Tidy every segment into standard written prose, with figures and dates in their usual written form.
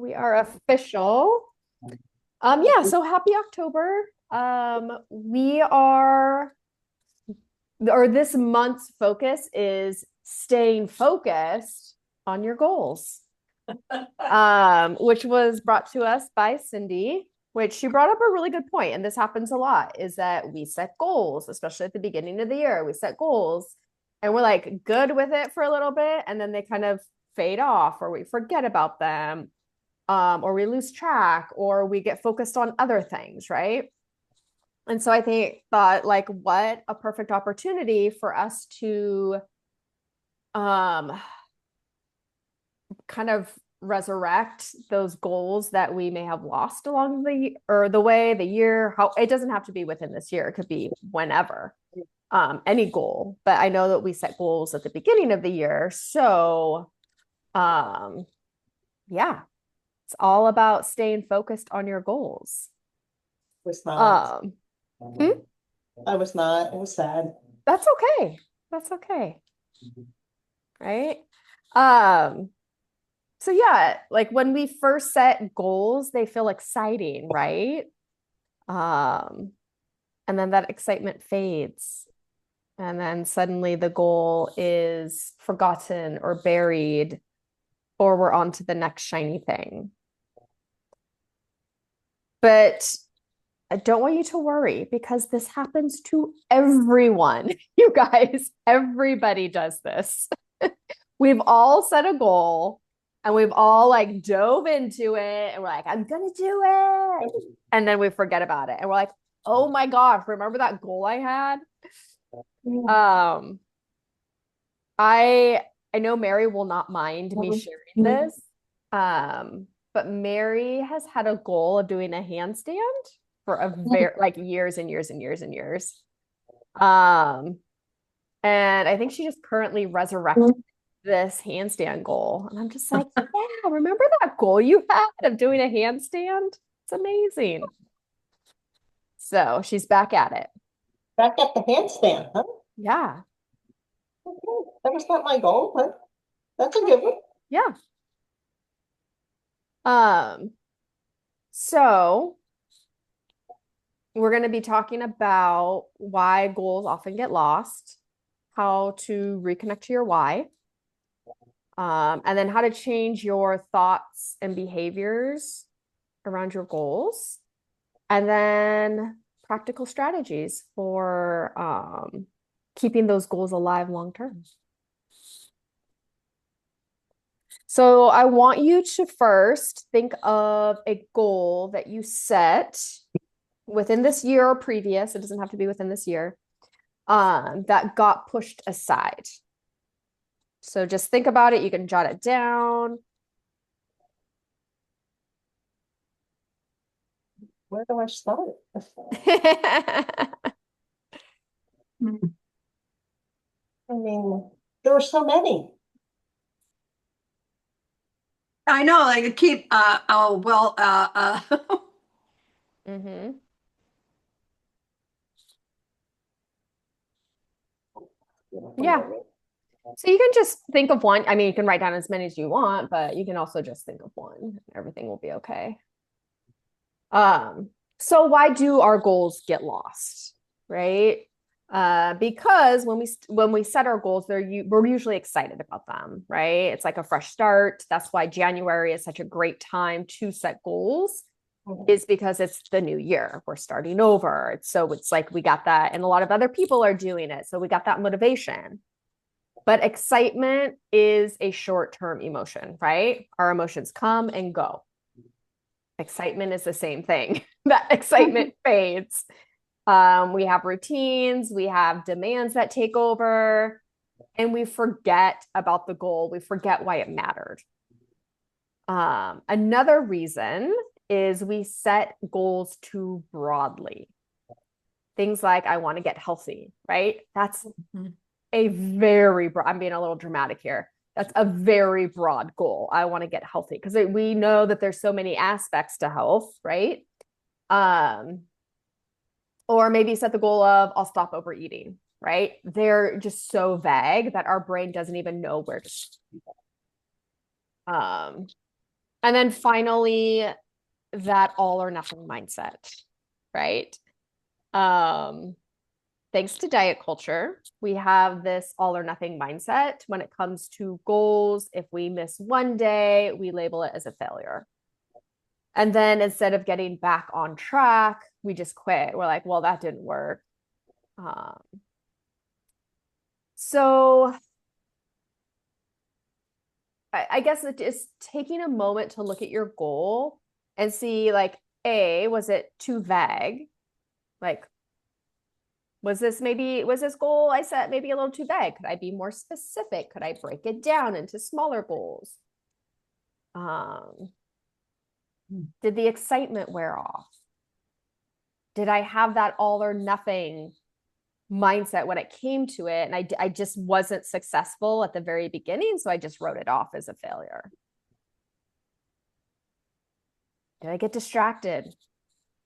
We are official. Yeah, so happy October. We are, or this month's focus is staying focused on your goals. Which was brought to us by Cindy, which she brought up a really good point, and this happens a lot, is that we set goals, especially at the beginning of the year. We set goals and we're like good with it for a little bit, and then they kind of fade off, or we forget about them, or we lose track, or we get focused on other things, right? And so thought like, what a perfect opportunity for us to kind of resurrect those goals that we may have lost along the year. How it doesn't have to be within this year, it could be whenever, any goal. But I know that we set goals at the beginning of the year, so yeah, it's all about staying focused on your goals. Was not. Hmm? I was not. It was sad. That's okay, right? So yeah, like when we first set goals, they feel exciting, right? And then that excitement fades. And then suddenly the goal is forgotten or buried, or we're on to the next shiny thing. But I don't want you to worry, because this happens to everyone. You guys, everybody does this. We've all set a goal and we've all like dove into it and we're like, I'm gonna do it. And then we forget about it. And we're like, oh my gosh, remember that goal I had? I know Mary will not mind me sharing this. But Mary has had a goal of doing a handstand for a very like years and years and years and years. And I think she just currently resurrected this handstand goal. And I'm just like, yeah, remember that goal you had of doing a handstand? It's amazing. So she's back at it. Back at the handstand, huh? Yeah. Okay. That was not my goal, but that's a good one. Yeah. Um, so we're going to be talking about why goals often get lost, how to reconnect to your why, and then how to change your thoughts and behaviors around your goals, and then practical strategies for keeping those goals alive long term. So I want you to first think of a goal that you set within this year or previous. It doesn't have to be within this year, that got pushed aside. So just think about it. You can jot it down. Where do I start? I mean, there were so many. I know, like keep Mm-hmm. Yeah. So you can just think of one. I mean, you can write down as many as you want, but you can also just think of one. Everything will be okay. So why do our goals get lost, right? Because when we set our goals, we're usually excited about them, right? It's like a fresh start. That's why January is such a great time to set goals, is because it's the new year. We're starting over. So it's like we got that, and a lot of other people are doing it. So we got that motivation. But excitement is a short-term emotion, right? Our emotions come and go. Excitement is the same thing. That excitement fades. We have routines, we have demands that take over, and we forget about the goal. We forget why it mattered. Another reason is we set goals too broadly. Things like, I want to get healthy, right? That's a very broad, I'm being a little dramatic here. That's a very broad goal. I want to get healthy, because we know that there's so many aspects to health, right? Or maybe set the goal of, I'll stop overeating, right? They're just so vague that our brain doesn't even know where to. And then finally, that all or nothing mindset, right? Um, Thanks to diet culture, we have this all or nothing mindset when it comes to goals. If we miss one day, we label it as a failure. And then instead of getting back on track, we just quit. We're like, well, that didn't work. Um, so I guess it is taking a moment to look at your goal and see, like, A, was it too vague? Like, was this goal I set maybe a little too vague? Could I be more specific? Could I break it down into smaller goals? Um, did the excitement wear off? Did I have that all or nothing mindset when it came to it? And I just wasn't successful at the very beginning. So I just wrote it off as a failure. Did I get distracted?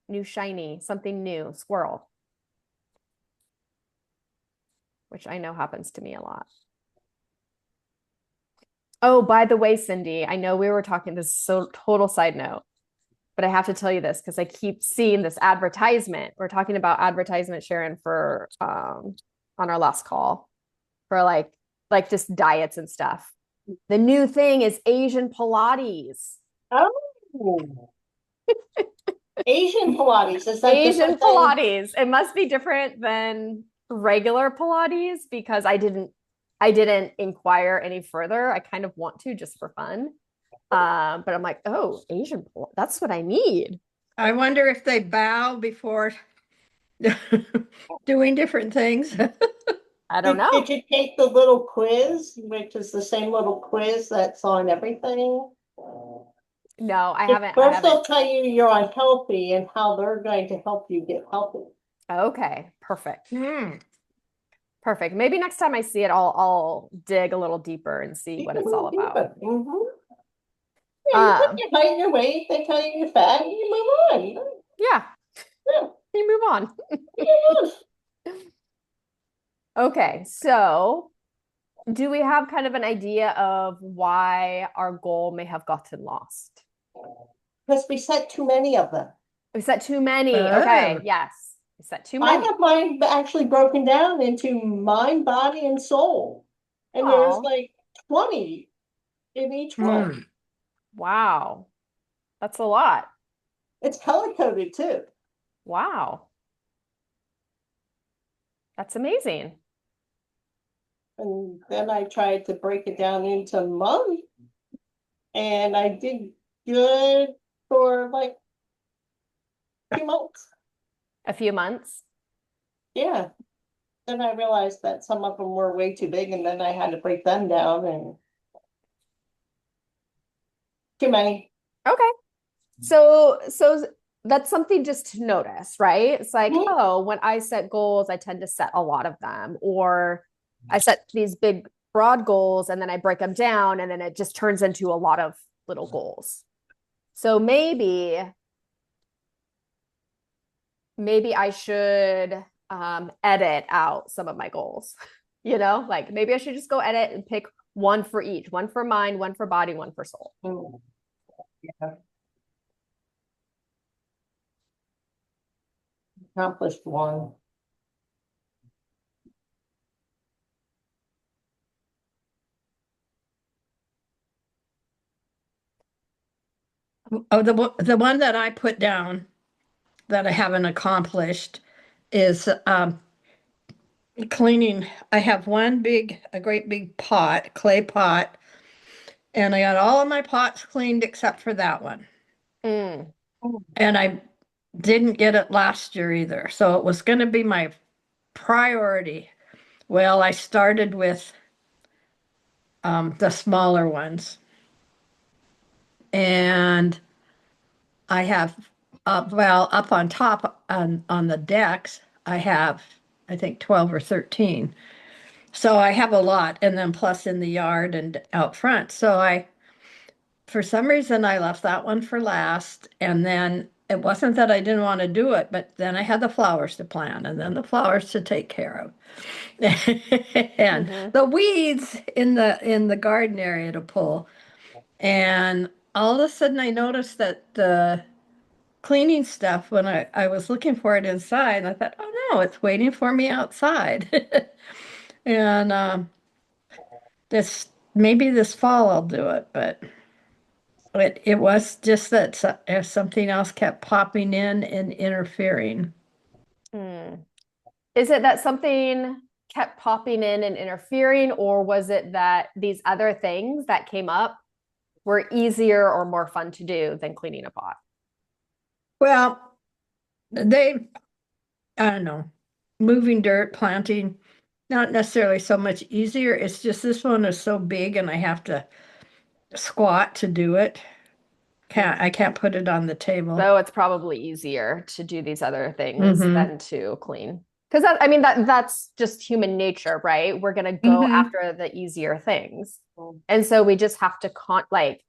New shiny, something new, squirrel, which I know happens to me a lot. Oh, by the way, Cindy, I know we were talking, this is so total side note, but I have to tell you this because I keep seeing this advertisement. We're talking about advertisement, Sharon, for on our last call for like just diets and stuff. The new thing is Asian Pilates. Oh. Asian Pilates, is that Asian different than? Pilates. It must be different than regular Pilates because I didn't inquire any further. I kind of want to just for fun. But I'm like, oh, Asian Pilates, that's what I need. I wonder if they bow before doing different things. I don't Did know. you take the little quiz, which is the same little quiz that's on everything? No, I haven't. I First, haven't. they'll tell you you're unhealthy and how they're going to help you get healthy. Okay, perfect. Hmm. Perfect. Maybe next time I see it, I'll dig a little deeper and see what it's all about. Mhm. Yeah, you put your height, your weight, they tell you you're fat, and you move on. Yeah, Yeah, you move on. yeah. Okay, so do we have kind of an idea of why our goal may have gotten lost? Because we set too many of them. We set too many. Okay, Oh. yes. We set too I many. have mine actually broken down into mind, body, and soul. And there's Oh, like 20 in each one. Hmm. wow. That's a lot. It's color coded too. Wow. That's amazing. And then I tried to break it down into month, and I did good for like 2 months. A few months. Yeah. Then I realized that some of them were way too big, and then I had to break them down, and too many. Okay. So that's something just to notice, right? It's like, Mhm. oh, when I set goals, I tend to set a lot of them, or I set these big broad goals and then I break them down and then it just turns into a lot of little goals. So maybe I should edit out some of my goals. Like maybe I should just go edit and pick one for each, one for mind, one for body, one for soul. Mm. Yeah. Accomplished one. Oh, the one that I put down that I haven't accomplished is cleaning. I have a great big pot, clay pot, and I got all of my pots cleaned except for that one. Mm. And I didn't get it last year either. So it was going to be my priority. Well, I started with the smaller ones. And I have, up on top on the decks, I have, I think, 12 or 13. So I have a lot. And then plus in the yard and out front. For some reason, I left that one for last. And then it wasn't that I didn't want to do it, but then I had the flowers to plant and then the flowers to take care of. And Mm-hmm. the weeds in the garden area to pull. And all of a sudden I noticed that the cleaning stuff, when I was looking for it inside, I thought, oh no, it's waiting for me outside. And this maybe this fall I'll do it, but it was just that something else kept popping in and interfering. Hmm. Is it that something kept popping in and interfering, or was it that these other things that came up were easier or more fun to do than cleaning a pot? Well, they, I don't know, moving dirt, planting, not necessarily so much easier. It's just this one is so big and I have to squat to do it. I can't put it on the table. So it's probably easier to do these other things Mm-hmm. than to clean. Because I mean that's just human nature, right? We're gonna go Mm-hmm. after the easier things. And so we just have to like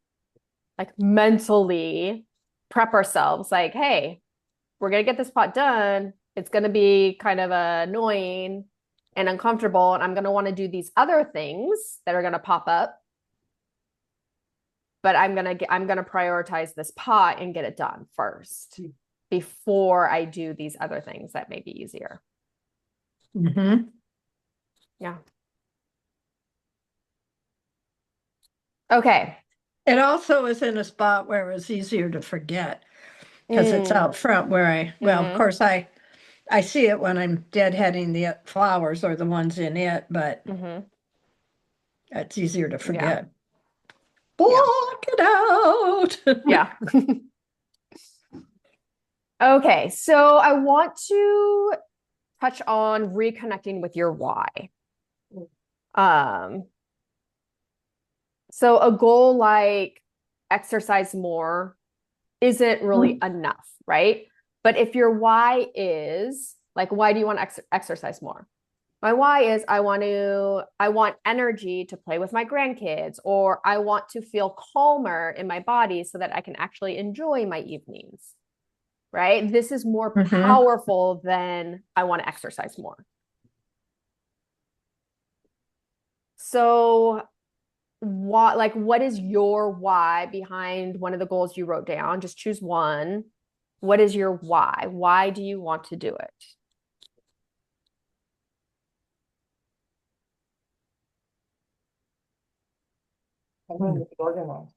mentally prep ourselves like, hey, we're gonna get this pot done. It's gonna be kind of annoying and uncomfortable, and I'm gonna want to do these other things that are gonna pop up. But I'm gonna prioritize this pot and get it done first before I do these other things that may be easier. Mm-hmm. Yeah. Okay. It also is in a spot where it was easier to forget because it's Mm. out front where well, of Mhm. course, I see it when I'm deadheading the flowers or the ones in it, but Mhm. it's easier to Yeah. forget. Block it out. Yeah. Okay, so I want to touch on reconnecting with your why. Um, so a goal like exercise more isn't really enough, right? But if your why is like, why do you want to exercise more? My why is I want energy to play with my grandkids, or I want to feel calmer in my body so that I can actually enjoy my evenings, right? This is more Mm-hmm. powerful than I want to exercise more. So what is your why behind one of the goals you wrote down? Just choose one. What is your why? Why do you want to do it? I want to be organized.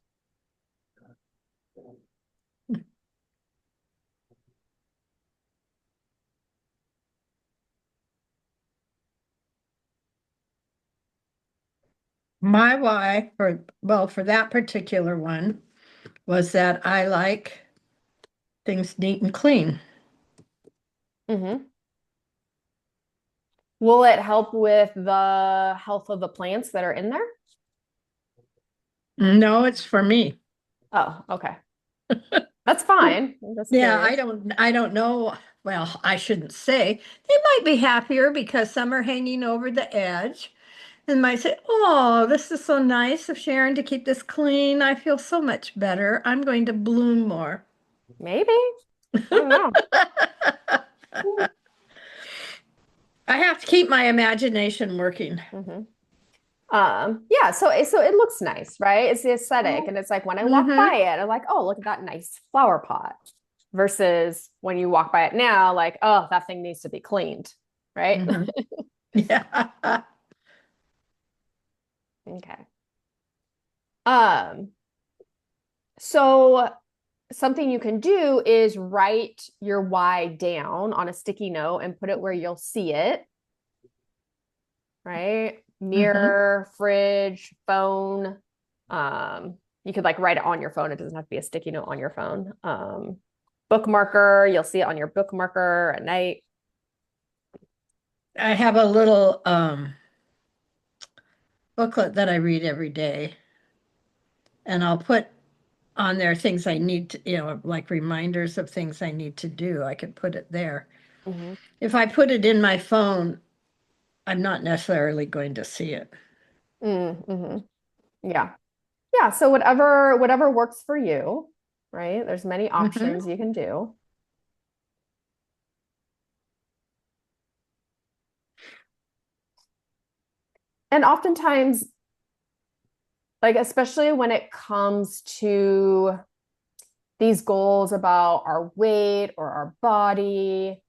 My why for that particular one was that I like things neat and clean. Mm-hmm. Will it help with the health of the plants that are in there? No, it's for me. Oh, okay. That's fine. I'm just Yeah, curious. I don't know. Well, I shouldn't say. They might be happier because some are hanging over the edge and might say, "Oh, this is so nice of Sharon to keep this clean. I feel so much better. I'm going to bloom more." Maybe. I don't know. I have to keep my imagination working. Mm-hmm. Yeah, so it looks nice, right? It's the aesthetic. And it's like when I walk by Mm-hmm. it, I'm like, oh, look at that nice flower pot. Versus when you walk by it now, like, oh, that thing needs to be cleaned, right? Mm-hmm. Yeah. Okay. Um, so something you can do is write your why down on a sticky note and put it where you'll see it, right? Mm-hmm. Mirror, fridge, phone. You could like write it on your phone. It doesn't have to be a sticky note on your phone. Bookmarker, you'll see it on your bookmarker at night. I have a little booklet that I read every day, and I'll put on there things I need to, like reminders of things I need to do. I could put it there. Mm-hmm. If I put it in my phone, I'm not necessarily going to see it. Mm-hmm. Yeah. Yeah. So whatever works for you, right? There's many Mm-hmm. options you can do. And oftentimes like, especially when it comes to these goals about our weight or our body,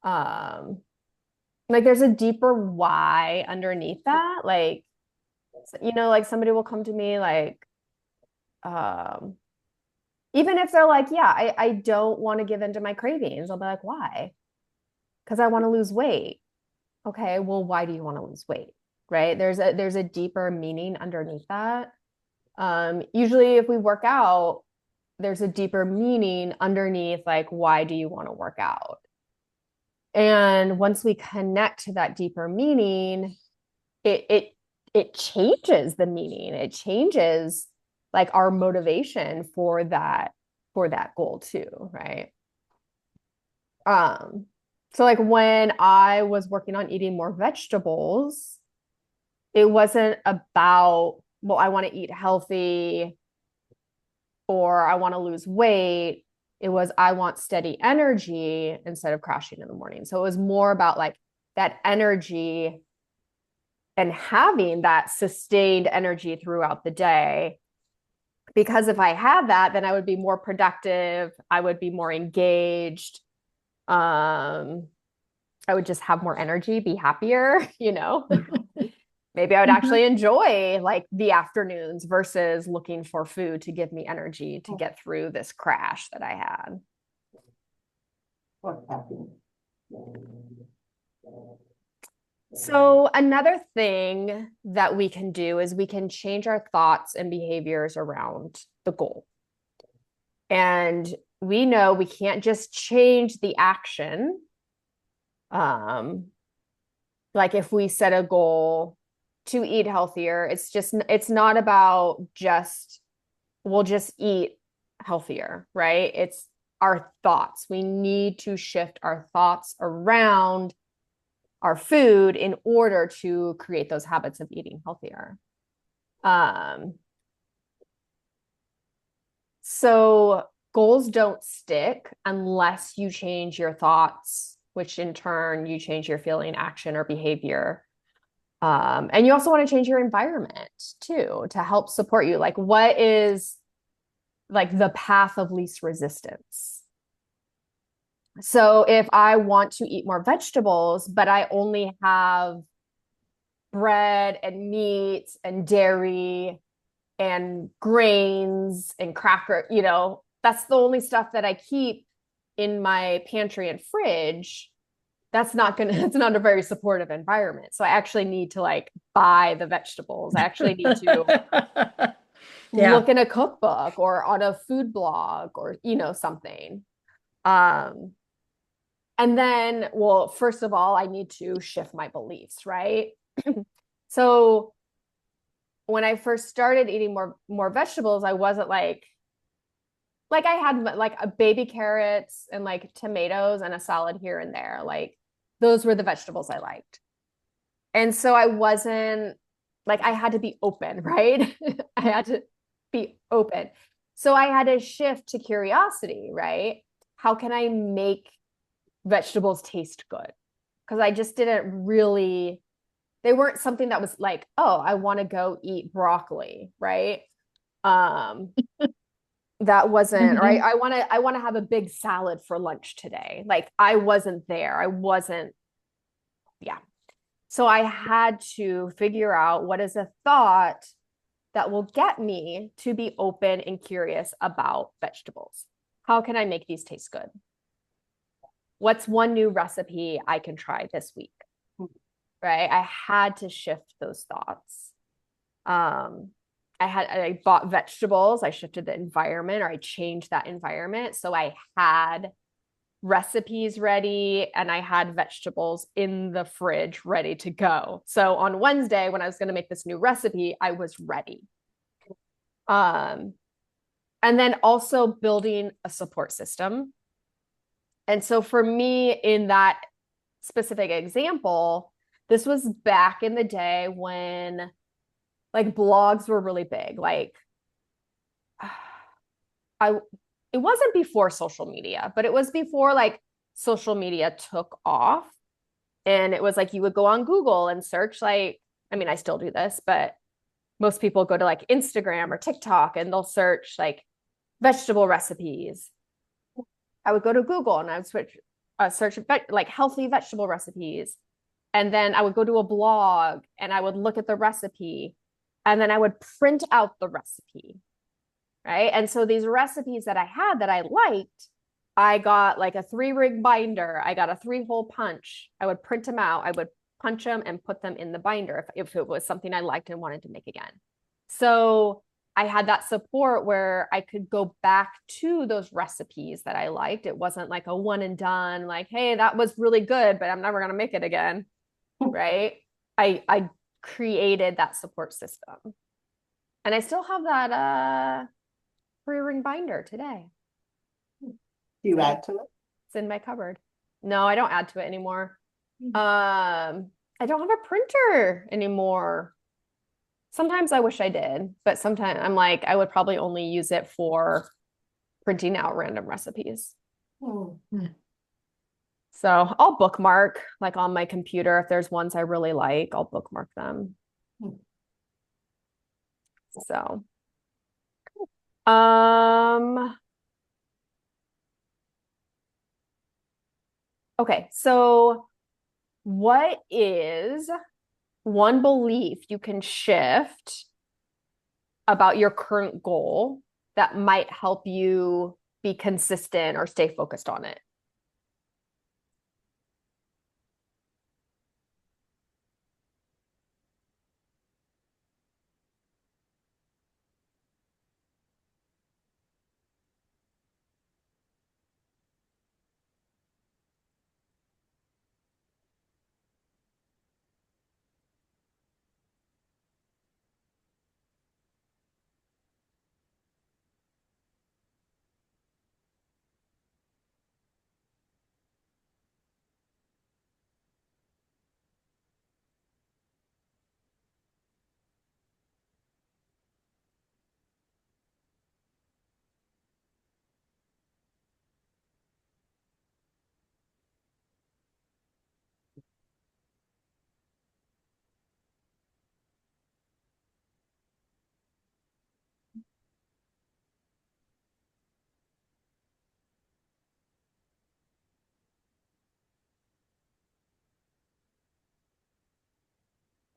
like there's a deeper why underneath that. Like, like somebody will come to me like, um, even if they're like, yeah, I don't want to give in to my cravings. I'll be like, why? Because I want to lose weight. Okay, well, why do you want to lose weight? Right? There's a deeper meaning underneath that. Usually if we work out, there's a deeper meaning underneath, like, why do you want to work out? And once we connect to that deeper meaning, it changes the meaning. It changes like our motivation for that goal too, right? So like when I was working on eating more vegetables, it wasn't about, well, I want to eat healthy or I want to lose weight. It was, I want steady energy instead of crashing in the morning. So it was more about like that energy and having that sustained energy throughout the day. Because if I had that, then I would be more productive. I would be more engaged. I would just have more energy, be happier, Maybe I would actually enjoy like the afternoons versus looking for food to give me energy to get through this crash that I had. What happened? So another thing that we can do is we can change our thoughts and behaviors around the goal. And we know we can't just change the action. Like if we set a goal to eat healthier, it's not about we'll just eat healthier, right? It's our thoughts. We need to shift our thoughts around our food in order to create those habits of eating healthier. So goals don't stick unless you change your thoughts, which in turn you change your feeling, action, or behavior. And you also want to change your environment too to help support you. Like, what is like the path of least resistance? So if I want to eat more vegetables, but I only have bread and meat and dairy and grains and cracker, that's the only stuff that I keep in my pantry and fridge. It's not a very supportive environment. So I actually need to like buy the vegetables. I actually need to look in a cookbook or on a food blog or, something. And then, well, first of all, I need to shift my beliefs, right? So when I first started eating more vegetables, I wasn't like I had like a baby carrots and like tomatoes and a salad here and there. Like those were the vegetables I liked. And so I wasn't like, I had to be open, right? I had to be open. So I had to shift to curiosity, right? How can I make vegetables taste good? Because I just didn't really, they weren't something that was like, oh, I want to go eat broccoli, right? That wasn't right. I want to have a big salad for lunch today. Like I wasn't there. Yeah. So I had to figure out what is a thought that will get me to be open and curious about vegetables. How can I make these taste good? What's one new recipe I can try this week? Right? I had to shift those thoughts. I bought vegetables, I shifted the environment, or I changed that environment. So I had recipes ready and I had vegetables in the fridge ready to go. So on Wednesday, when I was going to make this new recipe, I was ready. And then also building a support system. And so for me, in that specific example, this was back in the day when like blogs were really big. Like it wasn't before social media, but it was before like social media took off. And it was like you would go on Google and search like, I mean, I still do this, but most people go to like Instagram or TikTok and they'll search like vegetable recipes. I would go to Google and I would search like healthy vegetable recipes. And then I would go to a blog and I would look at the recipe and then I would print out the recipe. Right. And so these recipes that I had that I liked, I got like a 3-ring binder. I got a 3-hole punch. I would print them out. I would punch them and put them in the binder if it was something I liked and wanted to make again. So I had that support where I could go back to those recipes that I liked. It wasn't like a one and done, like, hey, that was really good, but I'm never going to make it again. Right. I created that support system. And I still have that 3-ring binder today. Do you add to it? It's in my cupboard. No, I don't add to it anymore. I don't have a printer anymore. Sometimes I wish I did, but sometimes I'm like, I would probably only use it for printing out random recipes. So I'll bookmark like on my computer. If there's ones I really like, I'll bookmark them. So, okay. So what is one belief you can shift about your current goal that might help you be consistent or stay focused on it?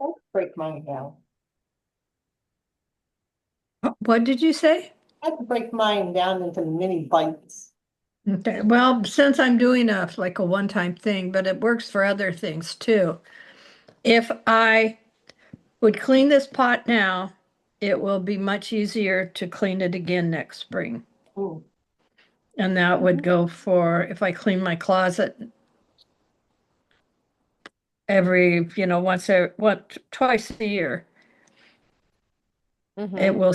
I have to break mine down. What did you say? I have to break mine down into mini bites. Okay, well, since I'm doing like a one-time thing, but it works for other things too. If I would clean this pot now, it will be much easier to clean it again next spring. Ooh. And that would go for if I clean my closet every, twice a year. It will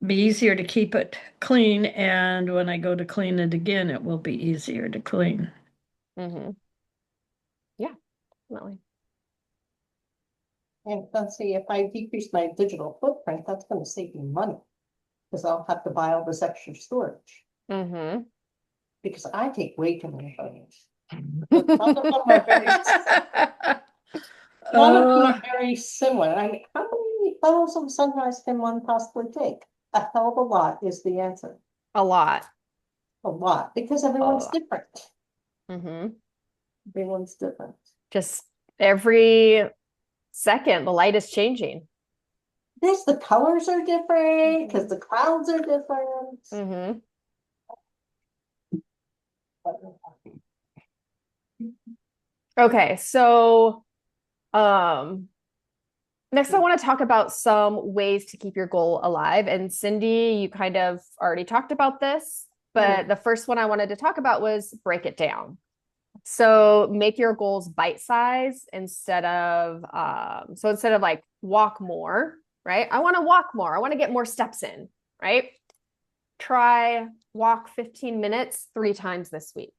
be easier to keep it clean, and when I go to clean it again, it will be easier to clean. Yeah, definitely. And let's see, if I decrease my digital footprint, that's going to save me money. Because I'll have to buy all this extra storage. Because I take way too many photos. None of them are very, none of them are very similar. I mean, how many photos of sunrise can one possibly take? A hell of a lot is the answer. A lot. A lot, because everyone's different. Everyone's different. Just every second, the light is changing. Yes, the colors are different, because the clouds are different. Okay, so next I want to talk about some ways to keep your goal alive. And Cindy, you kind of already talked about this, but the first one I wanted to talk about was break it down. So make your goals bite-sized instead of like walk more, right? I want to walk more. I want to get more steps in, right? Try walk 15 minutes 3 times this week.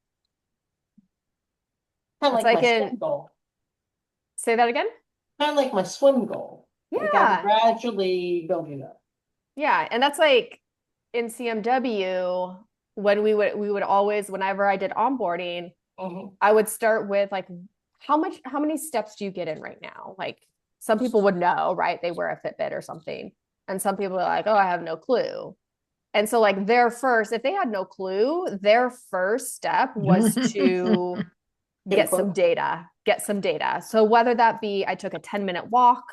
Kind of It's like my swim goal. Say that again? Kind of like my swim goal. Yeah. Like I'm gradually building up. Yeah, and that's like in CMW when we would always, whenever I did onboarding, I would start with like, how many steps do you get in right now? Like some people would know, right? They wear a Fitbit or something. And some people are like, oh, I have no clue. And so like if they had no clue, their first step was to get some data. So whether that be I took a 10-minute walk,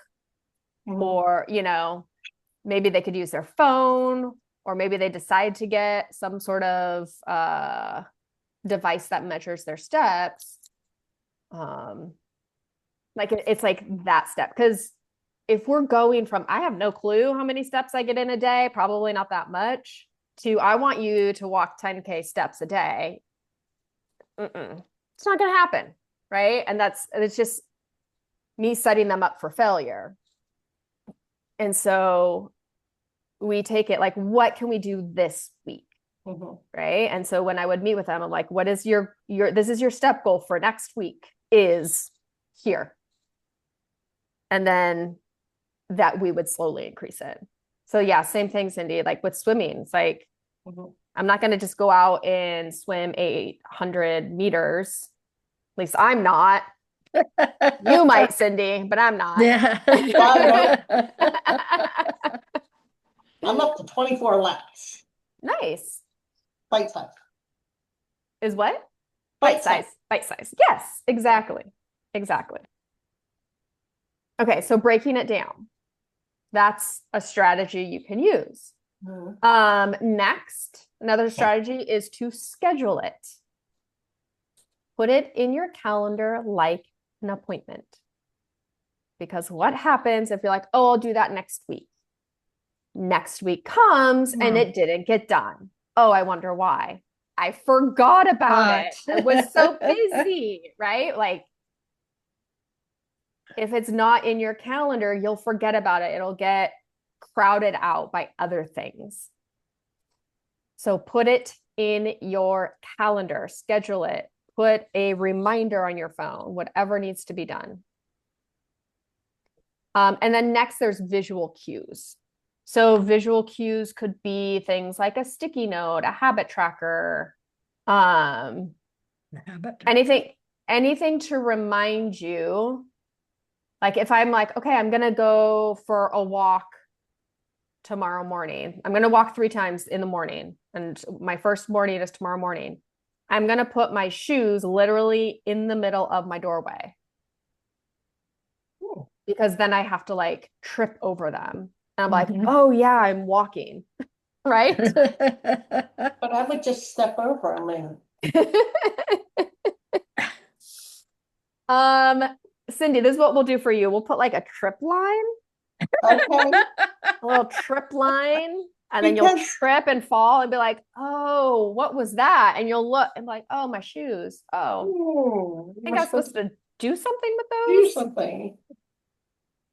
or, maybe they could use their phone, or maybe they decide to get some sort of device that measures their steps. Like it's like that step. Because if we're going from I have no clue how many steps I get in a day, probably not that much, to I want you to walk 10K steps a day, it's not going to happen, right? And it's just me setting them up for failure. And so we take it like, what can we do this week? Right. And so when I would meet with them, I'm like, what is this is your step goal for next week is here. And then that we would slowly increase it. So yeah, same thing, Cindy, like with swimming, it's like, I'm not going to just go out and swim 800 meters. At least I'm not. You might, Cindy, but I'm not. Yeah. I'm up to 24 laps. Nice. Bite size. Is what? Bite size. Bite size. Yes, exactly. Okay, so breaking it down. That's a strategy you can use. Next, another strategy is to schedule it. Put it in your calendar like an appointment. Because what happens if you're like, oh, I'll do that next week? Next week comes and it didn't get done. Oh, I wonder why. I forgot about it. I was so busy, right? Like, if it's not in your calendar, you'll forget about it. It'll get crowded out by other things. So put it in your calendar, schedule it, put a reminder on your phone, whatever needs to be done. And then next, there's visual cues. So visual cues could be things like a sticky note, a habit tracker, anything to remind you. Like if I'm like, okay, I'm going to go for a walk tomorrow morning. I'm going to walk 3 times in the morning. And my first morning is tomorrow morning. I'm going to put my shoes literally in the middle of my doorway. Because then I have to like trip over them. And I'm like, oh yeah, I'm walking. Right? But I would just step over them. Cindy, this is what we'll do for you. We'll put like a trip line. Okay. A little trip line. And then you'll trip and fall and be like, oh, what was that? And you'll look and be like, oh, my shoes. Oh, I think I was supposed to do something with those. Do something.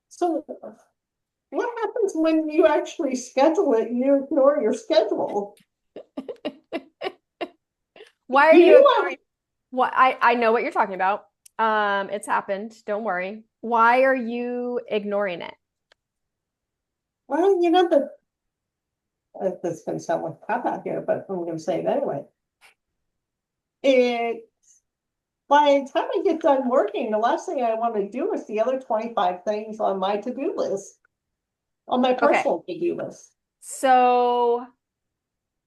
So what happens when you actually schedule it and you ignore your schedule? Why are you ignoring? What I know what you're talking about. It's happened. Don't worry. Why are you ignoring it? Well, this is going to sound like a cop out here, but I'm going to say it anyway. By the time I get done working, the last thing I want to do is the other 25 things on my to-do list, on my personal to-do list. So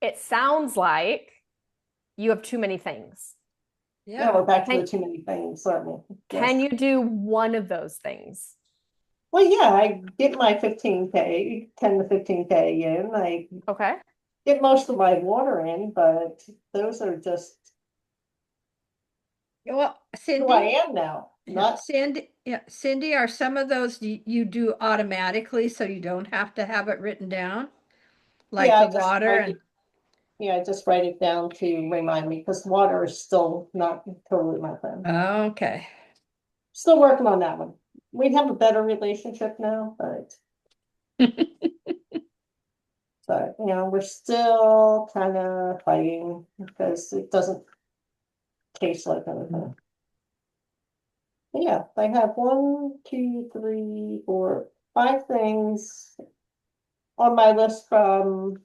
it sounds like you have too many things. Yeah, we're back to the too many things, certainly. Can you do one of those things? Well, yeah, I get my 15K, 10 to 15K in. I get most of my water in, but those are just Cindy, who I am now. Not Cindy, are some of those you do automatically so you don't have to have it written down? Like the water I just write it down to remind me because water is still not totally my thing. Okay. Still working on that one. We have a better relationship now, but we're still kind of fighting because it doesn't taste like anything. But yeah, I have 1, 2, 3, 4, 5 things on my list from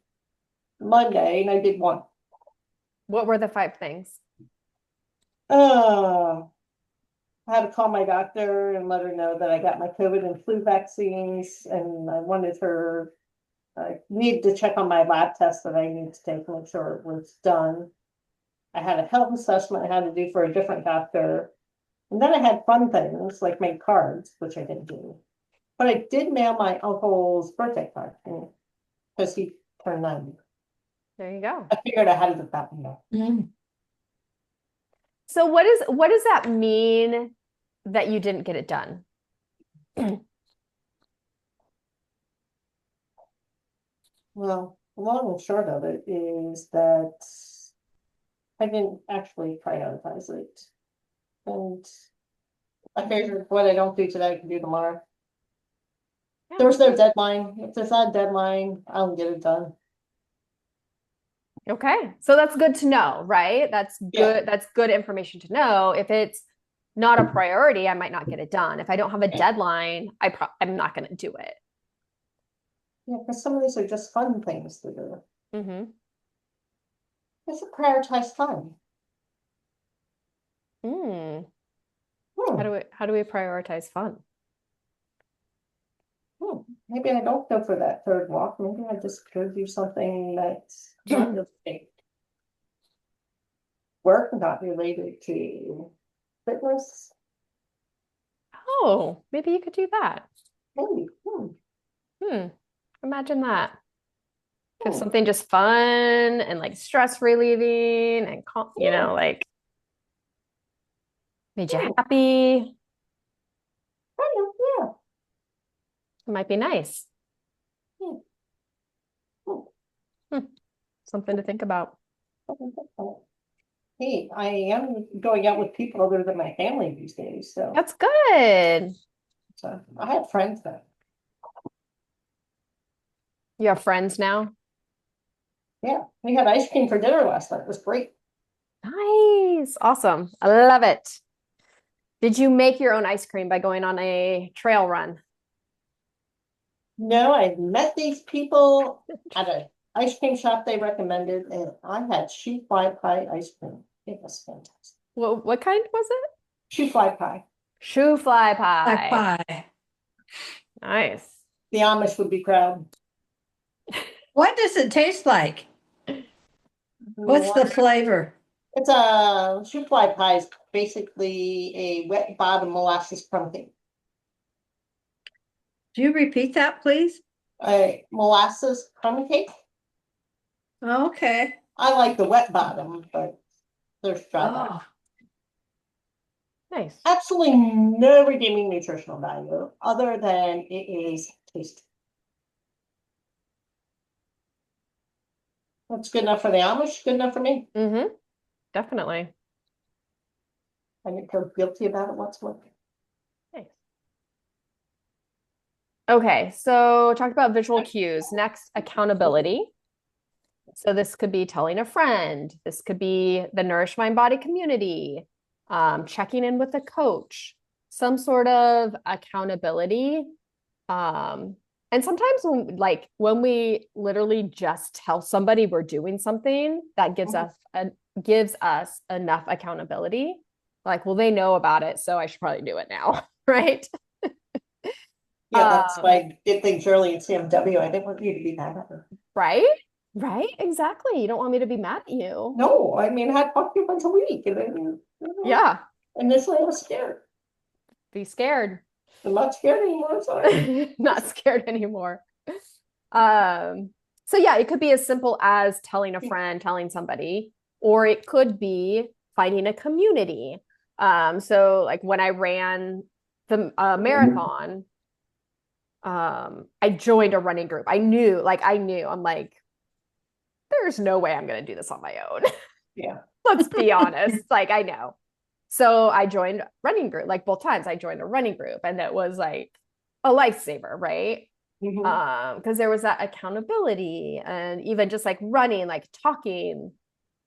Monday, and I did 1. What were the 5 things? I had to call my doctor and let her know that I got my COVID and flu vaccines, and I wanted her, I needed to check on my lab test that I need to take to make sure it was done. I had a health assessment I had to do for a different doctor. And then I had fun things like make cards, which I didn't do. But I did mail my uncle's birthday card because he turned 90. There you go. I figured I had to get that one. Mm. So what does that mean that you didn't get it done? Well, the long and short of it is that I didn't actually prioritize it. And I figured what I don't do today, I can do tomorrow. Yeah. There was no deadline. If there's not a deadline, I'll get it done. Okay. So that's good to know, right? That's good. Yeah. That's good information to know. If it's not a priority, I might not get it done. If I don't have a deadline, I'm not going to do it. Yeah, because some of these are just fun things to do. Mm-hmm. It's a prioritized fun. Mm. Hmm. How do we prioritize fun? Maybe I don't go for that third walk. Maybe I just go do something that's not related. Work, not related to fitness. Oh, maybe you could do that. Maybe. Imagine that. Just Hmm. something just fun and like stress relieving and you know, like made you happy. Yeah. It might be nice. Hmm. Something to think about. Hey, I am going out with people other than my family these days, so, That's good. I have friends that, You have friends now? yeah, we had ice cream for dinner last night. It was great. Nice. Awesome. I love it. Did you make your own ice cream by going on a trail run? No, I met these people at an ice cream shop they recommended, and I had shoe fly pie ice cream. It was fantastic. What kind was it? Shoe fly pie. Shoe fly Like pie. pie. Nice. The Amish would be proud. What does it taste like? What's the flavor? It's a shoe fly pie is basically a wet bottom molasses crumb cake. Do you repeat that, please? A molasses crumb cake. Okay. I like the wet bottom, but there's dry bottom. Oh, Nice. Absolutely no redeeming nutritional value other than it is tasty. That's good enough for the Amish, good enough for me. Mm-hmm. Definitely. I didn't feel guilty about it whatsoever. Nice. Okay, so talked about visual cues. Next, accountability. So this could be telling a friend. This could be the Nourish Mind Body community, checking in with a coach, some sort of accountability. And sometimes when we literally just tell somebody we're doing something, that gives us enough accountability. Like, well, they know about it, so I should probably do it now, right? Yeah, that's why I did things early in CMW. I didn't want you to be mad at her. Right? Right? Exactly. You don't want me to be mad at you. No, I mean, I talked to you once a week, and then Yeah. initially I was scared. Be scared. I'm not scared anymore. Sorry. Not scared anymore. So yeah, it could be as simple as telling a friend, telling somebody, or it could be finding a community. So like when I ran the marathon, I joined a running group. I knew, I'm like, there's no way I'm going to do this on my own. Yeah. Let's be honest. Like, I know. So I joined running group, like both times I joined a running group, and that was like a lifesaver, right? Because there was that accountability, and even just like running, like talking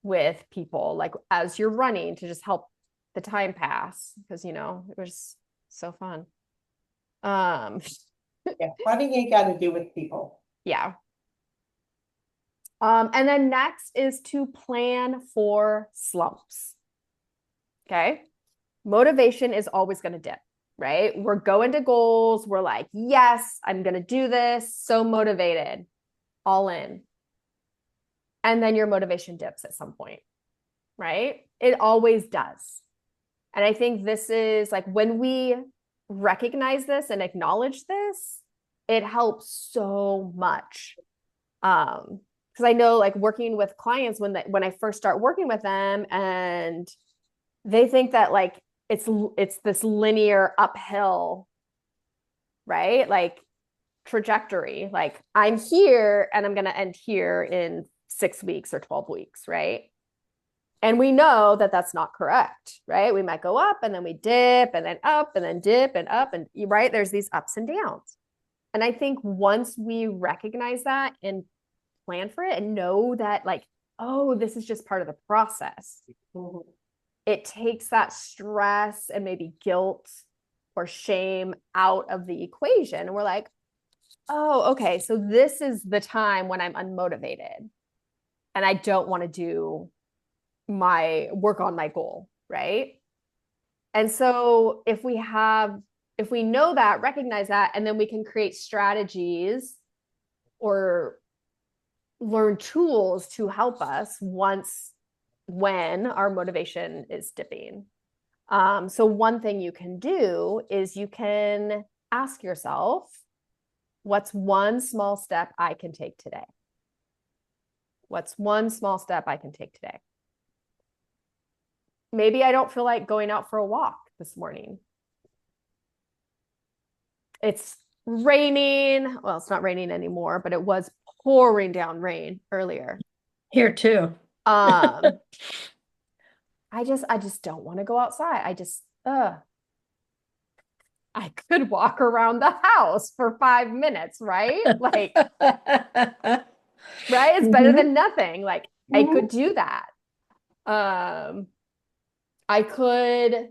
with people, like as you're running to just help the time pass, because it was so fun. Yeah, running ain't got to do with people. Yeah. And then next is to plan for slumps. Okay. motivation is always going to dip, right? We're going to goals. We're like, yes, I'm going to do this. So motivated, all in. And then your motivation dips at some point, right? It always does. And I think this is like when we recognize this and acknowledge this, it helps so much. Because I know like working with clients when I first start working with them and they think that like it's this linear uphill, right? Like trajectory. Like I'm here and I'm going to end here in 6 weeks or 12 weeks, right? And we know that that's not correct, right? We might go up and then we dip and then up and then dip and up and right, there's these ups and downs. And I think once we recognize that and plan for it and know that like, oh, this is just part of the process. Mm-hmm. It takes that stress and maybe guilt or shame out of the equation. And we're like, oh, okay, so this is the time when I'm unmotivated and I don't want to do my work on my goal, right? And so if we know that, recognize that, and then we can create strategies or learn tools to help us when our motivation is dipping. So one thing you can do is you can ask yourself, what's one small step I can take today? What's one small step I can take today? Maybe I don't feel like going out for a walk this morning. It's raining. Well, it's not raining anymore, but it was pouring down rain earlier. Here too. I just don't want to go outside. I could walk around the house for 5 minutes, right? Like, right? It's better than nothing. Like, I could do that. I could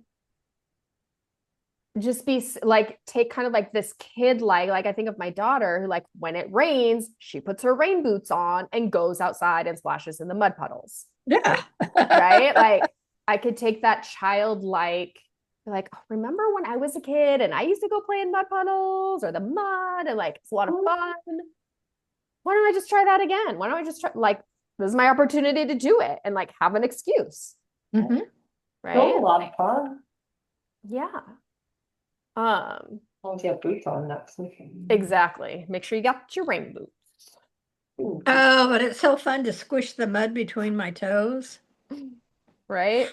just be like, take kind of like this kid, like I think of my daughter who like, when it rains, she puts her rain boots on and goes outside and splashes in the mud puddles. Yeah. Right? Like I could take that childlike, like, oh, remember when I was a kid and I used to go play in mud puddles or the mud and like, it's a lot of fun. Why don't I just try that again? Why don't I just try, like, this is my opportunity to do it and like have an excuse. Mm-hmm. Right? A lot of fun. Yeah. As long as you have boots on, that's exactly. Make sure you got your rain boots. Oh, but it's so fun to squish the mud between my toes. Right?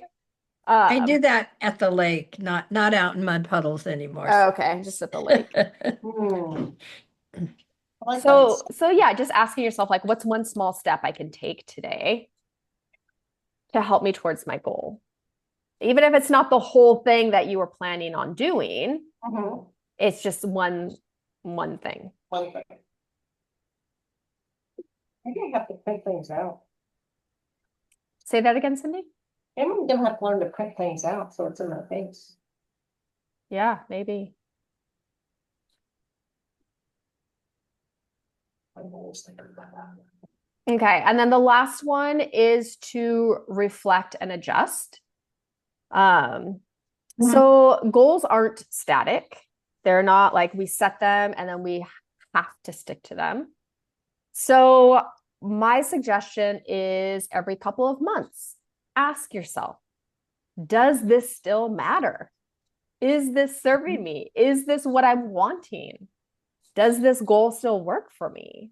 I do that at the lake, not out in mud puddles anymore. Okay, just at the lake. So yeah, just asking yourself, like, what's one small step I can take today to help me towards my goal? Even if it's not the whole thing that you were planning on doing, it's just one thing. One thing. I think I have to print things out. Say that again, Cindy? I'm gonna have to learn to print things out so it's in my face. Yeah, maybe. I'm always thinking about that. Okay, and then the last one is to reflect and adjust. So goals aren't static. They're not like we set them and then we have to stick to them. So my suggestion is every couple of months, ask yourself, does this still matter? Is this serving me? Is this what I'm wanting? Does this goal still work for me?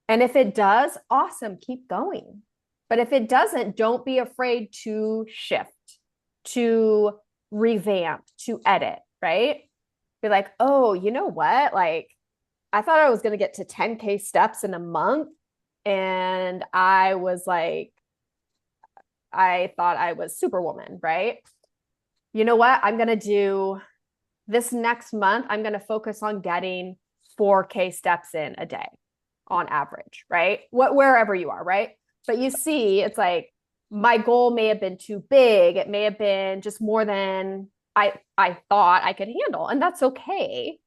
And if it does, awesome, keep going. But if it doesn't, don't be afraid to shift, to revamp, to edit, right? Be like, oh, you know what? Like, I thought I was going to get to 10K steps in a month. And I was like, I thought I was Superwoman, right? You know what? I'm going to do this next month. I'm going to focus on getting 4K steps in a day on average, right? Wherever you are, right? But you see, it's like my goal may have been too big. It may have been just more than I thought I could handle, and that's okay.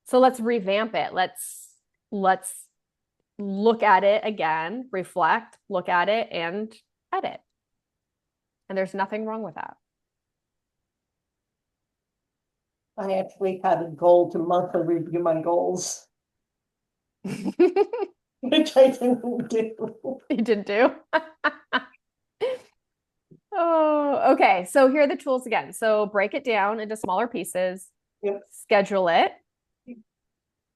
So let's revamp it. Let's look at it again, reflect, look at it, and edit. And there's nothing wrong with that. I actually had a goal to monthly review my goals, which I didn't do. You didn't do? Oh, okay. So here are the tools again. So break it down into smaller pieces, Yep. schedule it,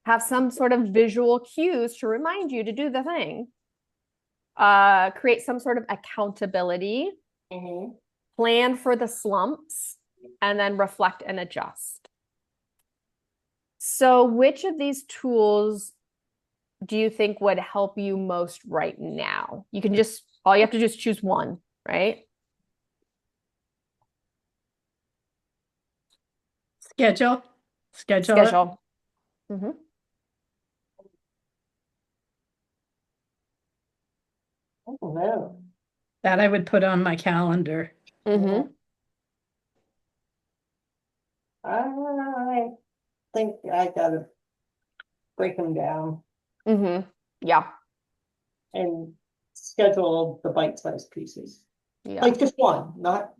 have some sort of visual cues to remind you to do the thing. Create some sort of accountability, Mhm. plan for the slumps, and then reflect and adjust. So which of these tools do you think would help you most right now? You can just, all you have to do is choose one, right? Schedule. Schedule it. Schedule. Mhm. I don't know. That I would put on my calendar. Mhm. I think I gotta break them down Mhm. Yeah. and schedule the bite-sized pieces. Yeah. Like just one, not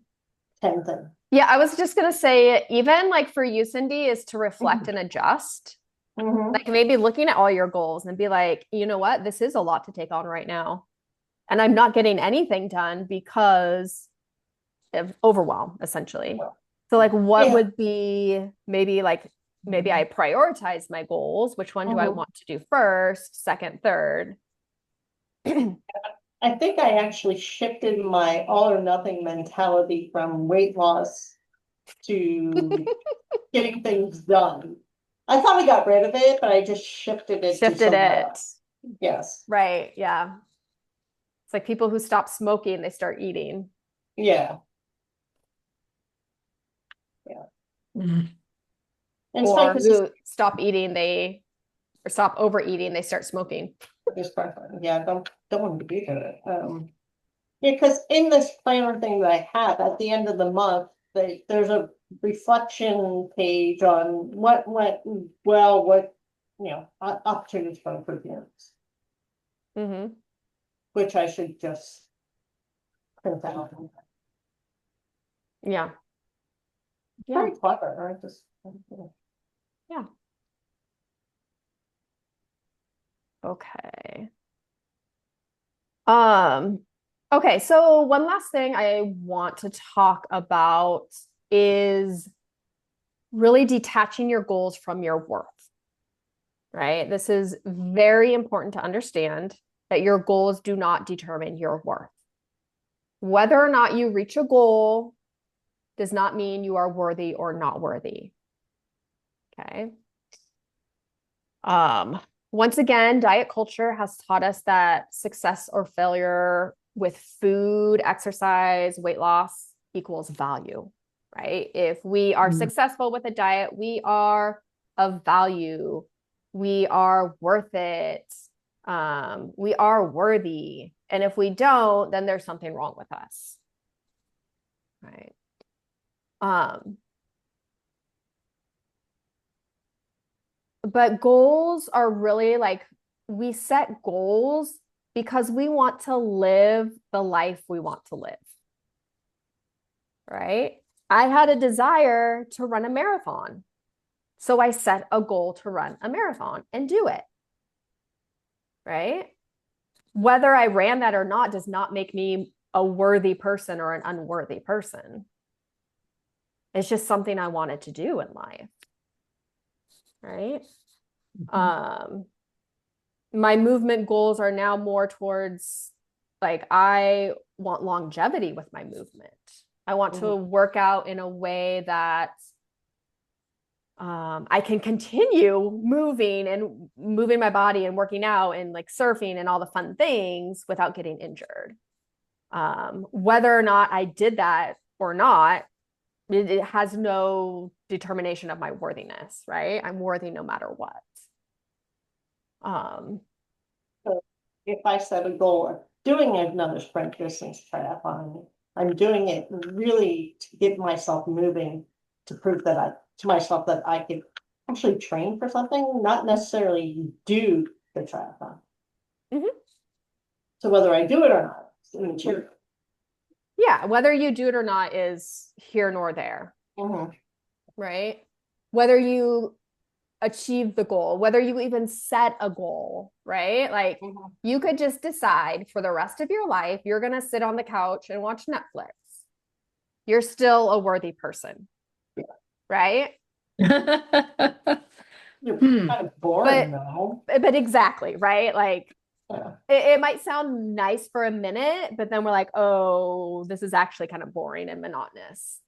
10 things. Yeah, I was just gonna say, even like for you, Cindy, is to reflect and adjust. Mhm. Like maybe looking at all your goals and be like, you know what, this is a lot to take on right now. And I'm not getting anything done because of overwhelm, essentially. So like what Yeah. would be maybe like maybe I prioritize my goals. Which one do I Mhm. want to do first, second, third? I think I actually shifted my all or nothing mentality from weight loss to getting things done. I thought I got rid of it, but I just shifted it to Shifted somewhere it. else. Yes. Right. Yeah. It's like people who stop smoking, they start eating. Yeah. Mm. And it's funny Or because who stop eating, they or stop overeating, they start smoking. it's perfect. Yeah, don't want to be there. Yeah, because in this planner thing that I have at the end of the month, there's a reflection page on what went well, what opportunities for improvements, Mm-hmm. which I should just print out. Yeah. Yeah. Very clever. I just Yeah. Okay. Okay, so one last thing I want to talk about is really detaching your goals from your worth, right? This is very important to understand that your goals do not determine your worth. Whether or not you reach a goal does not mean you are worthy or not worthy. Okay. Once again, diet culture has taught us that success or failure with food, exercise, weight loss equals value, right? If we are successful with a diet, we are of value. We are worth it. We are worthy. And if we don't, then there's something wrong with us, right? But goals are really like we set goals because we want to live the life we want to live. Right? I had a desire to run a marathon. So I set a goal to run a marathon and do it. Right? Whether I ran that or not does not make me a worthy person or an unworthy person. It's just something I wanted to do in life. Right? My movement goals are now more towards like I want longevity with my movement. I want to work out in a way that I can continue moving and moving my body and working out and like surfing and all the fun things without getting injured. Whether or not I did that or not, it has no determination of my worthiness, right? I'm worthy no matter what. So if I set a goal of doing another sprint distance triathlon, I'm doing it really to get myself moving to prove to myself that I could actually train for something, not necessarily do the triathlon. Mhm. So whether I do it or not, it's immaterial. Yeah, whether you do it or not is here nor there, Mhm. right? whether you achieve the goal, whether you even set a goal, right? Like you could just decide for the rest of your life, you're going to sit on the couch and watch Netflix. You're still a worthy person, right? You're kind of boring though. But exactly, right? Like Yeah. it might sound nice for a minute, but then we're like, oh, this is actually kind of boring and monotonous.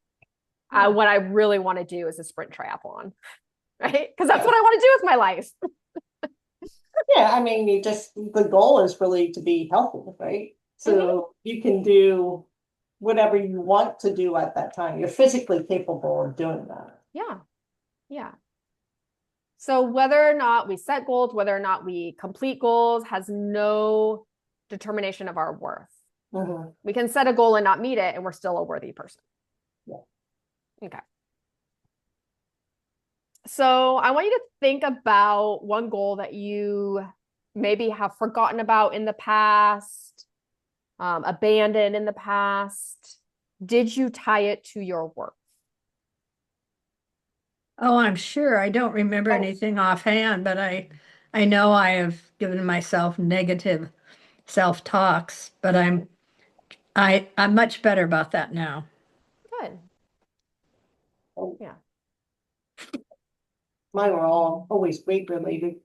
What I really want to do is a sprint triathlon, right? Because that's what I want to do with my life. Yeah, I mean, the goal is really to be healthy, right? So you can do whatever you want to do at that time. You're physically capable of doing that. Yeah. Yeah. So whether or not we set goals, whether or not we complete goals has no determination of our worth. We can set a goal and not meet it, and we're still a worthy person. Yeah. Okay. So I want you to think about one goal that you maybe have forgotten about in the past, abandoned in the past. Did you tie it to your worth? Oh, I'm sure. I don't remember anything offhand, but I know I have given myself negative self-talks, but I'm much better about that now. Good. Yeah. Mine were all always weight related.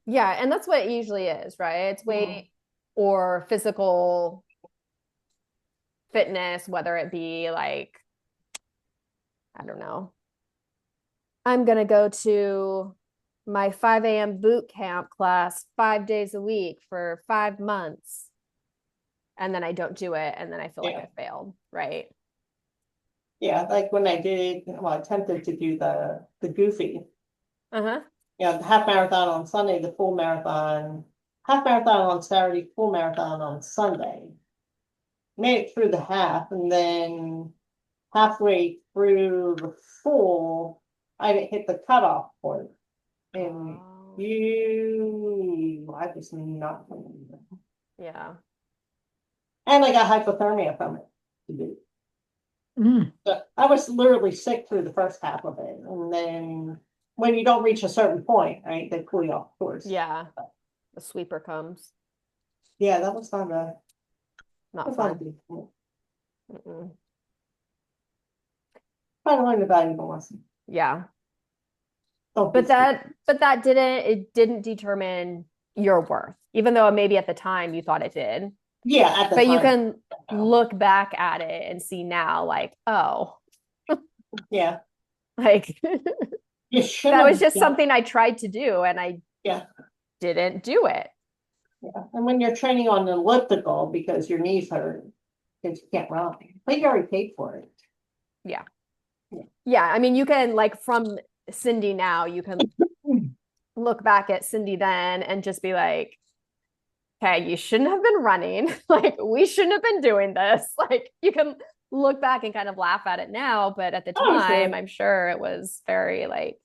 Yeah, and that's what it usually is, right? It's weight or physical fitness, whether it be like, I don't know, I'm gonna go to my 5 a.m. boot camp class 5 days a week for 5 months, and then I don't do it, and then I feel like I failed, right? Yeah, like when I attempted to do the goofy. The half marathon on Sunday, the full marathon, half marathon on Saturday, full marathon on Sunday. Made it through the half, and then halfway through the full, I didn't hit the cutoff point. And I was not. Yeah. And I got hypothermia from it to do. So I was literally sick through the first half of it. And then when you don't reach a certain point, right, they pull you off course. Yeah. The sweeper comes. Yeah, that was not fun. I learned a valuable lesson. Yeah. But that didn't determine your worth, even though maybe at the time you thought it did. Yeah, at the but time. You can look back at it and see now, like, oh, yeah, like that was just something I tried to do, and I didn't do it. Yeah, and when you're training on the elliptical because your knees hurt, because you can't run, but you already paid for it. Yeah. I mean, you can, like, from Cindy now, you can look back at Cindy then and just be like, okay, you shouldn't have been running. Like, we shouldn't have been doing this. Like, you can look back and kind of laugh at it now, but at the time, I'm sure it was very, like,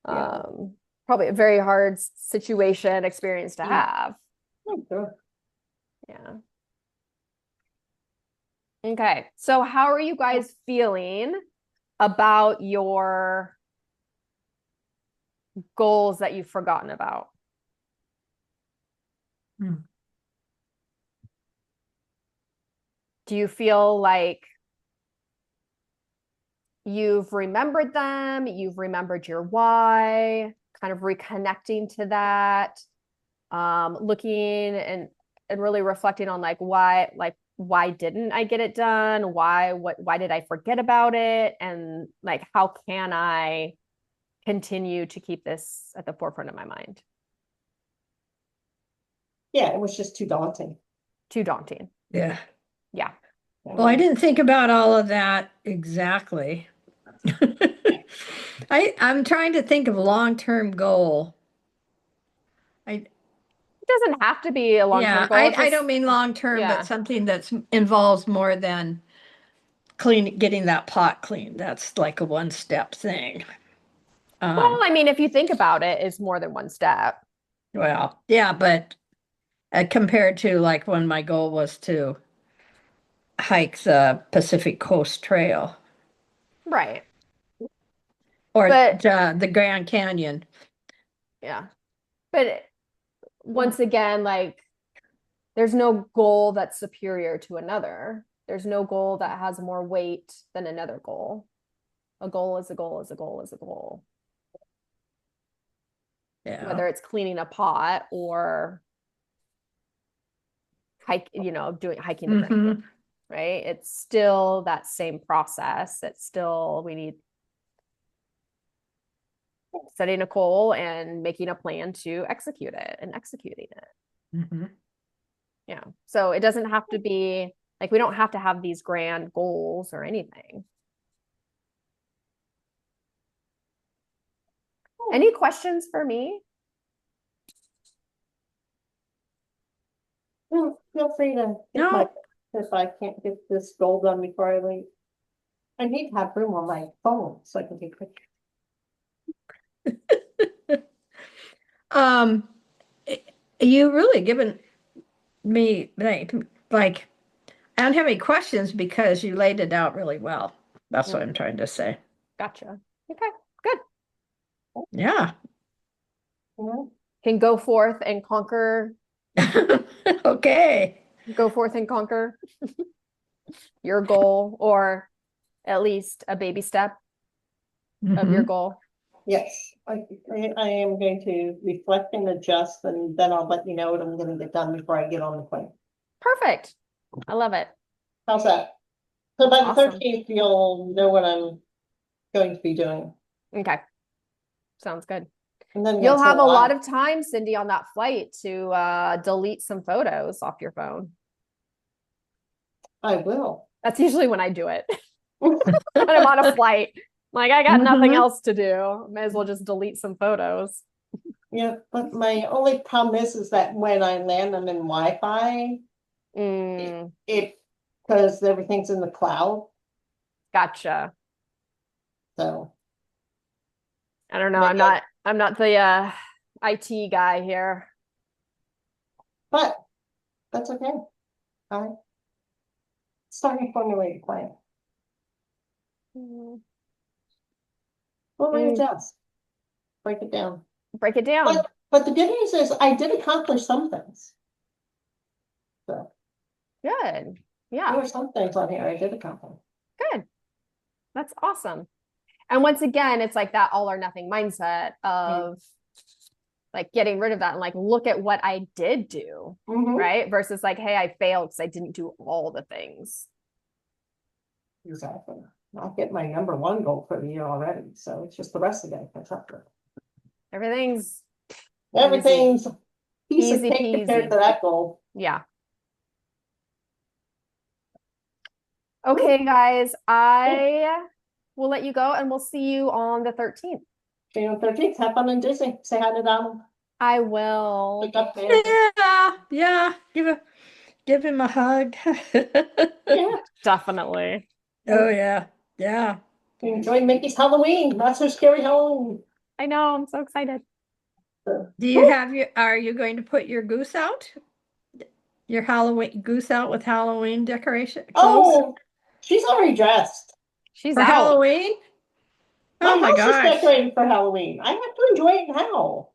probably a very hard experience to have. Yeah. Okay. So how are you guys feeling about your goals that you've forgotten about? Do you feel like you've remembered them, you've remembered your why, kind of reconnecting to that, looking and really reflecting on, like, why didn't I get it done? Why did I forget about it? And, like, how can I continue to keep this at the forefront of my mind? Yeah, it was just too daunting. Yeah. Yeah. Well, I didn't think about all of that exactly. I'm trying to think of a long-term goal. It doesn't have to be a long-term goal. I don't mean long-term, but something that involves more than getting that pot clean. That's like a one-step thing. Well, I mean, if you think about it, it's more than one step. Well, yeah, but compared to, like, when my goal was to hike the Pacific Coast Trail. Right. or But- the Grand Canyon. Yeah. But once again, like there's no goal that's superior to another. There's no goal that has more weight than another goal. A goal is a goal is a goal is a goal. Yeah. Whether it's cleaning a pot or doing hiking to Grand, right? It's still that same process. It's still, we need setting a goal and making a plan to execute it and executing it. Yeah. So it doesn't have to be like, we don't have to have these grand goals or anything. Any questions for me? Feel free to get my, if I can't get this goal done before I leave. I need to have room on my phone so I can take pictures. You really given me like I don't have any questions because you laid it out really well. That's what I'm trying to say. Gotcha. Okay, good. Yeah. Can go forth and conquer. Okay. Go forth and conquer your goal, or at least a baby step of your goal. Yes, I am going to reflect and adjust, and then I'll let you know what I'm going to get done before I get on the plane. Perfect. I love it. How's that? So by the Awesome. 13th, you'll know what I'm going to be doing. Okay. Sounds good. And then You'll have a lot of time, Cindy, on that flight to delete some photos off your phone. I will. That's usually when I do it. When I'm on a flight. Like, I got nothing else to do. May as well just delete some photos. Yeah, but my only problem is that when I land, I'm in Wi-Fi. Because everything's in the cloud. Gotcha. So I don't know. I'm not the IT guy here. But that's okay. I'm starting to formulate a plan. We'll readjust. Break it down. Break it down. But the good news is I did accomplish some things. So Good. Yeah. there were some things on here I did accomplish. Good. That's awesome. And once again, it's like that all or nothing mindset of like getting rid of that and like, look at what I did do, right? Versus like, hey, I failed because I didn't do all the things. Exactly. I'll get my #1 goal for the year already. So it's just the rest of it. Everything's piece of easy cake peasy compared to that goal. Yeah. Okay, guys, I will let you go and we'll see you on the 13th. See you on the 13th. Have fun in Disney. Say hi to Donald. I will. Yeah. Give him a hug. Yeah. Definitely. Oh yeah. Yeah. Enjoy Mickey's Halloween. Not so scary Halloween. I know, I'm so excited. Do you are you going to put your goose out? Your Halloween goose out with Halloween decoration clothes? Oh, she's already dressed. She's For out. Halloween? Oh my house is gosh. decorated for Halloween. I have to enjoy it now.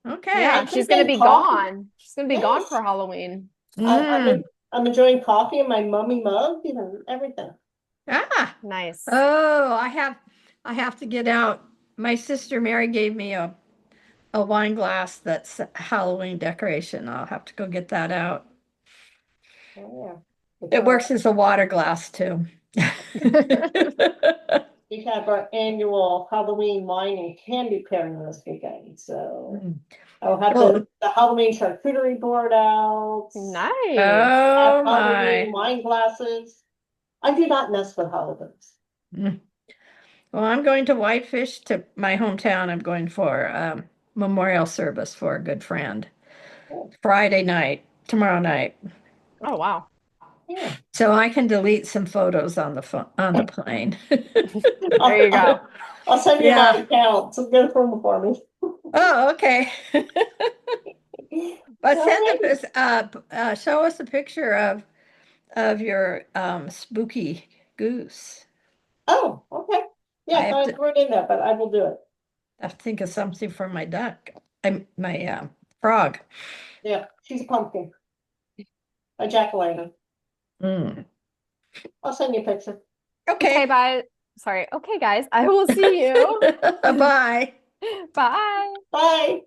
Okay. Yeah, she's gonna be gone. She's gonna be gone for Halloween. I'm enjoying coffee in my mummy mug and everything. Ah, nice. Oh, I have to get out. My sister Mary gave me a wine glass that's Halloween decoration. I'll have to go get that out. Oh, yeah. It works as a water glass too. We have our annual Halloween wine and candy pairing this weekend. So I'll have the Halloween charcuterie board out. Nice. Oh Halloween my. wine glasses. I do not mess with holidays. Well, I'm going to Whitefish to my hometown. I'm going for memorial service for a good friend. Friday night, tomorrow night. Oh wow. Yeah. So I can delete some photos on the plane. There you go. I'll send you my account. So get a phone for me. Oh, okay. But show us a picture of your spooky goose. Oh, okay. Yeah, have I to- threw it in there, but I will do it. I have to think of something for my duck. My frog. Yeah, she's a pumpkin. A jack-o'-lantern. Mm. I'll send you a picture. Okay, Okay. bye. Sorry. Okay, guys, I will see you. Bye. Bye. Bye.